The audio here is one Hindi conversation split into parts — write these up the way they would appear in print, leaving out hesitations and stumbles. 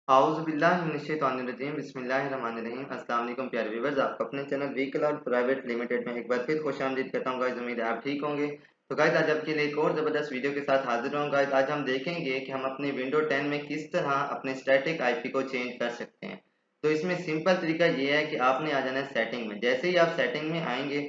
आउज़ुबिल्लाहिमिनश्शैतानिर्रजीम बिस्मिल्लाहिर्रहमानिर्रहीम। अस्सलाम वालेकुम प्यारे व्यूअर्स, आपको अपने channel V Cloud Private Limited में एक बार फिर खुशामदीद कहता हूँ गाइस। उम्मीद है आप ठीक होंगे। तो गाइस आज आपके लिए एक और ज़बरदस्त वीडियो के साथ हाजिर हूँ। गाइस आज हम देखेंगे कि हम अपने विंडो 10 में किस तरह अपने स्टैटिक आईपी को चेंज कर सकते हैं। तो इसमें सिंपल तरीका ये है कि आपने आ जाना है सेटिंग में। जैसे ही आप सेटिंग में आएंगे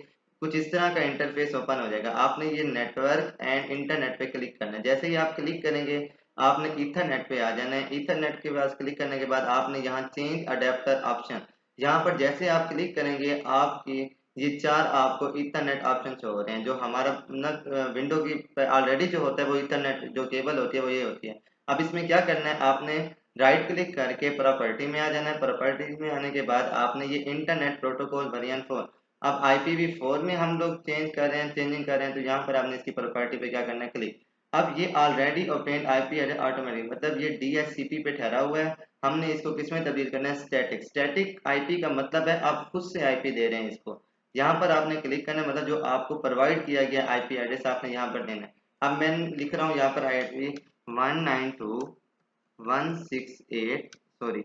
कुछ इस तरह का इंटरफेस ओपन हो जाएगा। आपने ये नेटवर्क एंड इंटरनेट पे क्लिक करना है। जैसे ही आप क्लिक करेंगे आपने ईथरनेट पे आ जाना है। ईथरनेट के पास क्लिक करने के बाद आपने यहाँ चेंज अडेप्टर ऑप्शन, यहाँ पर जैसे आप क्लिक करेंगे आपकी ये चार आपको ईथरनेट ऑप्शन शो हो रहे हैं। जो हमारा न विंडो की ऑलरेडी जो होता है वो ईथरनेट जो केबल होती है वो ये होती है। अब इसमें क्या करना है, आपने राइट क्लिक करके प्रॉपर्टी में आ जाना है। प्रॉपर्टी में आने के बाद आपने ये इंटरनेट प्रोटोकॉल वेरिएंट 4, अब IPv4 में हम लोग चेंज कर रहे हैं, चेंजिंग कर रहे हैं, तो यहाँ पर आपने इसकी प्रॉपर्टी पे क्या करना है, क्लिक। अब ये already open IP address automatic, मतलब ये DHCP पे ठहरा हुआ है। हमने इसको किस में तब्दील करना है, स्टैटिक। स्टैटिक आईपी का मतलब है आप खुद से आईपी दे रहे हैं इसको। यहाँ पर आपने क्लिक करना है, मतलब जो आपको प्रोवाइड किया गया आईपी एड्रेस आपने यहाँ पर देना है। अब मैं लिख रहा हूँ यहाँ पर आईपी 192.168 सॉरी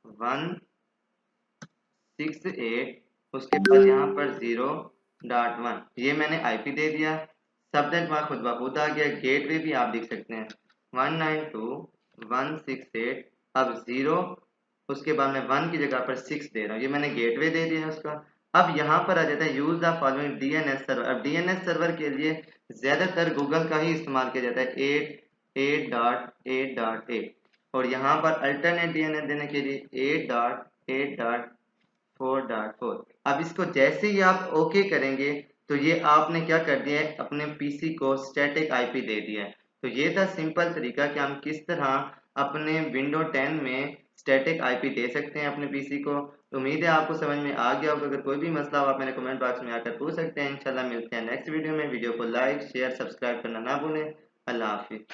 168, उसके बाद यहाँ पर 0.1 ये मैंने आईपी दे दिया। सब्जेक्ट वहाँ खुद ब खुद आ गया। गेटवे भी आप देख सकते हैं 192.168, अब 0, उसके बाद मैं 1 की जगह पर 6 दे रहा हूँ, ये मैंने गेटवे दे दिया है उसका। अब यहाँ पर आ जाता है use the following DNS server. अब DNS सर्वर के लिए ज्यादातर गूगल का ही इस्तेमाल किया जाता है 8.8.8, और यहाँ पर अल्टरनेट DNS देने के लिए 8.8.4.4। अब इसको जैसे ही आप ओके करेंगे तो ये आपने क्या कर दिया है, अपने पीसी को स्टैटिक आईपी दे दिया है। तो ये था सिंपल तरीका कि हम किस तरह अपने विंडो 10 में स्टैटिक आईपी दे सकते हैं अपने पीसी को। तो उम्मीद है आपको समझ में आ गया होगा। अगर कोई भी मसला हो आप मेरे कमेंट बॉक्स में आकर पूछ सकते हैं। इंशाल्लाह मिलते हैं नेक्स्ट वीडियो में। वीडियो को लाइक शेयर सब्सक्राइब करना ना भूलें। अल्लाह हाफिज।